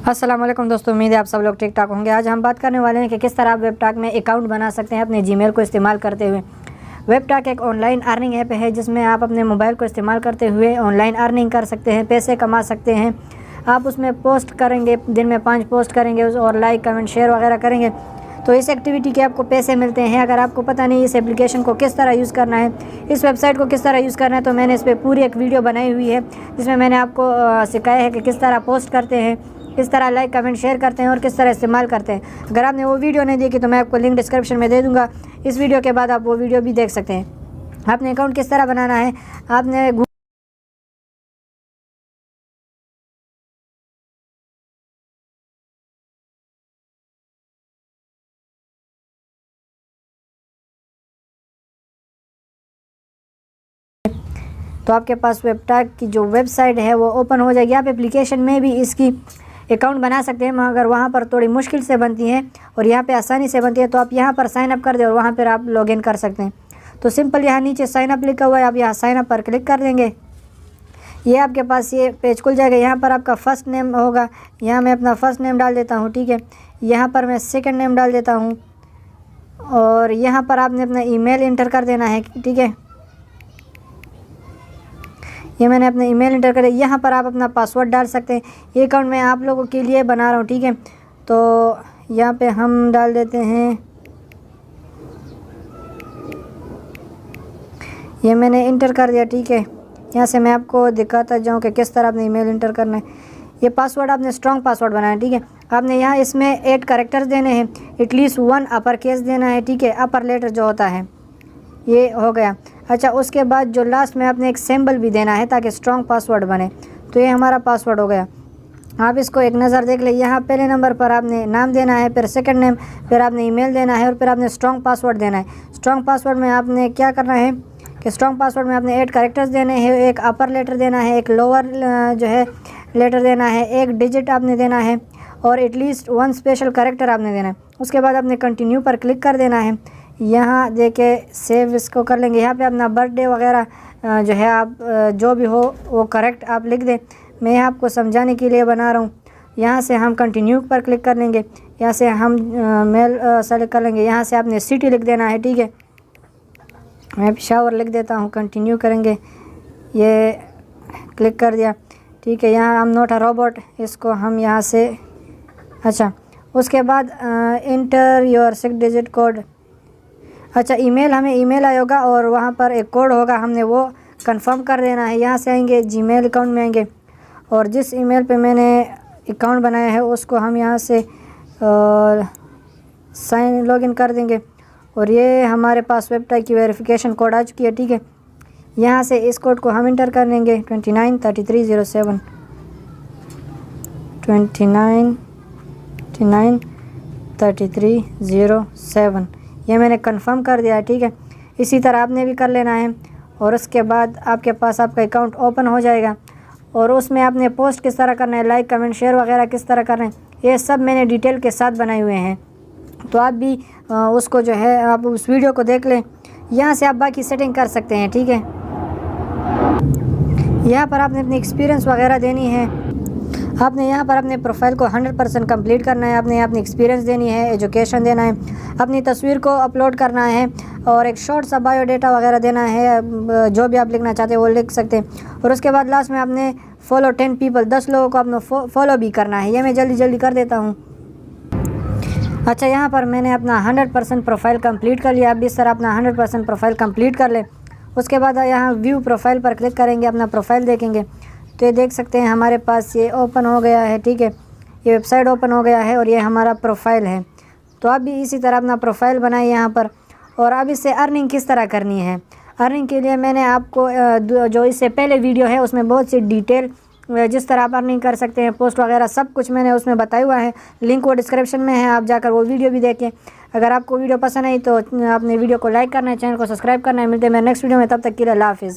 अस्सलाम वालेकुम दोस्तों, उम्मीद है आप सब लोग ठीक ठाक होंगे। आज हम बात करने वाले हैं कि किस तरह आप वेबटॉक में अकाउंट बना सकते हैं अपने जीमेल को इस्तेमाल करते हुए। वेबटॉक एक ऑनलाइन अर्निंग ऐप है जिसमें आप अपने मोबाइल को इस्तेमाल करते हुए ऑनलाइन अर्निंग कर सकते हैं, पैसे कमा सकते हैं। आप उसमें पोस्ट करेंगे, दिन में 5 पोस्ट करेंगे और लाइक कमेंट शेयर वगैरह करेंगे तो इस एक्टिविटी के आपको पैसे मिलते हैं। अगर आपको पता नहीं इस एप्लीकेशन को किस तरह यूज़ करना है, इस वेबसाइट को किस तरह यूज़ करना है, तो मैंने इस पर पूरी एक वीडियो बनाई हुई है जिसमें मैंने आपको सिखाया है कि किस तरह पोस्ट करते हैं, किस तरह लाइक कमेंट शेयर करते हैं और किस तरह इस्तेमाल करते हैं। अगर आपने वो वीडियो नहीं देखी तो मैं आपको लिंक डिस्क्रिप्शन में दे दूँगा। इस वीडियो के बाद आप वो वीडियो भी देख सकते हैं। आपने अकाउंट किस तरह बनाना है, आपने तो आपके पास वेबटॉक की जो वेबसाइट है वो ओपन हो जाएगी। आप एप्लीकेशन में भी इसकी अकाउंट बना सकते हैं मगर वहाँ पर थोड़ी मुश्किल से बनती है और यहाँ पे आसानी से बनती है। तो आप यहाँ पर साइन अप कर दें और वहाँ पर आप लॉगिन कर सकते हैं। तो सिंपल यहाँ नीचे साइन अप लिखा हुआ है, आप यहाँ साइन अप पर क्लिक कर देंगे। ये आपके पास ये पेज खुल जाएगा। यहाँ पर आपका फ़र्स्ट नेम होगा, यहाँ मैं अपना फ़र्स्ट नेम डाल देता हूँ, ठीक है। यहाँ पर मैं सेकंड नेम डाल देता हूँ और यहाँ पर आपने अपना ईमेल इंटर कर देना है, ठीक है। ये मैंने अपना ईमेल इंटर कर दिया। यहाँ पर आप अपना पासवर्ड डाल सकते हैं। ये अकाउंट मैं आप लोगों के लिए बना रहा हूँ, ठीक है। तो यहाँ पे हम डाल देते हैं, ये मैंने इंटर कर दिया, ठीक है। यहाँ से मैं आपको दिखाता जाऊँ कि किस तरह आपने ईमेल इंटर करना है। ये पासवर्ड आपने स्ट्रॉन्ग पासवर्ड बनाना है, ठीक है। आपने यहाँ इसमें 8 कैरेक्टर्स देने हैं, एटलीस्ट 1 अपर केस देना है, ठीक है, अपर लेटर जो होता है। ये हो गया। अच्छा, उसके बाद जो लास्ट में आपने एक सिंबल भी देना है ताकि स्ट्रॉन्ग पासवर्ड बने। तो ये हमारा पासवर्ड हो गया। आप इसको एक नज़र देख लें। यहाँ पहले नंबर पर आपने नाम देना है, फिर सेकंड नेम, फिर आपने ईमेल देना है और फिर आपने स्ट्रॉन्ग पासवर्ड देना है। स्ट्रॉन्ग पासवर्ड में आपने क्या करना है कि स्ट्रॉन्ग पासवर्ड में आपने 8 कैरेक्टर्स देने हैं, एक अपर लेटर देना है, एक लोअर जो है लेटर देना है, एक डिजिट आपने देना है और एटलीस्ट 1 स्पेशल कैरेक्टर आपने देना है। उसके बाद आपने कंटिन्यू पर क्लिक कर देना है। यहाँ देके सेव इसको कर लेंगे। यहाँ पे अपना बर्थडे वगैरह जो है आप जो भी हो वो करेक्ट आप लिख दें। मैं आपको समझाने के लिए बना रहा हूँ। यहाँ से हम कंटिन्यू पर क्लिक कर लेंगे। यहाँ से हम मेल सेलेक्ट कर लेंगे। यहाँ से आपने सिटी लिख देना है, ठीक है। मैं पेशावर लिख देता हूँ, कंटिन्यू करेंगे। ये क्लिक कर दिया, ठीक है। यहाँ हम नोट अ रोबोट, इसको हम यहाँ से अच्छा। उसके बाद इंटर योर 6 डिजिट कोड। अच्छा, ईमेल हमें ईमेल आया होगा और वहाँ पर एक कोड होगा, हमने वो कंफर्म कर देना है। यहाँ से आएंगे जीमेल अकाउंट में आएंगे और जिस ईमेल पे मैंने अकाउंट बनाया है उसको हम यहाँ से साइन लॉगिन कर देंगे और ये हमारे पास वेबटॉक की वेरिफिकेशन कोड आ चुकी है, ठीक है। यहाँ से इस कोड को हम इंटर कर लेंगे 293307 293307। ये मैंने कंफर्म कर दिया है, ठीक है। इसी तरह आपने भी कर लेना है और उसके बाद आपके पास आपका अकाउंट ओपन हो जाएगा और उसमें आपने पोस्ट किस तरह करना है, लाइक कमेंट शेयर वगैरह किस तरह करना है, ये सब मैंने डिटेल के साथ बनाए हुए हैं। तो आप भी उसको जो है आप उस वीडियो को देख लें। यहाँ से आप बाकी सेटिंग कर सकते हैं, ठीक है। यहाँ पर आपने अपनी एक्सपीरियंस वगैरह देनी है। आपने यहाँ पर अपने प्रोफाइल को 100% कंप्लीट करना है। आपने अपनी एक्सपीरियंस देनी है, एजुकेशन देना है, अपनी तस्वीर को अपलोड करना है और एक शॉर्ट सा बायोडाटा वगैरह देना है। जो भी आप लिखना चाहते हैं वो लिख सकते हैं। और उसके बाद लास्ट में आपने फॉलो 10 पीपल, 10 लोगों को आपने फॉलो भी करना है। ये मैं जल्दी जल्दी कर देता हूँ। अच्छा, यहाँ पर मैंने अपना 100% प्रोफाइल कंप्लीट कर लिया। आप भी इस तरह अपना 100% प्रोफाइल कंप्लीट कर लें। उसके बाद यहाँ व्यू प्रोफाइल पर क्लिक करेंगे, अपना प्रोफाइल देखेंगे तो ये देख सकते हैं हमारे पास ये ओपन हो गया है, ठीक है। ये वेबसाइट ओपन हो गया है और ये हमारा प्रोफाइल है। तो आप भी इसी तरह अपना प्रोफाइल बनाइए यहाँ पर। और अब इससे अर्निंग किस तरह करनी है, अर्निंग के लिए मैंने आपको जो इससे पहले वीडियो है उसमें बहुत सी डिटेल जिस तरह आप अर्निंग कर सकते हैं, पोस्ट वगैरह सब कुछ मैंने उसमें बताया हुआ है। लिंक वो डिस्क्रिप्शन में है, आप जाकर वो वीडियो भी देखें। अगर आपको वीडियो पसंद आई तो आपने वीडियो को लाइक करना है, चैनल को सब्सक्राइब करना है। मिलते हैं मेरे नेक्स्ट वीडियो में, तब तक के लिए अल्लाह हाफिज़।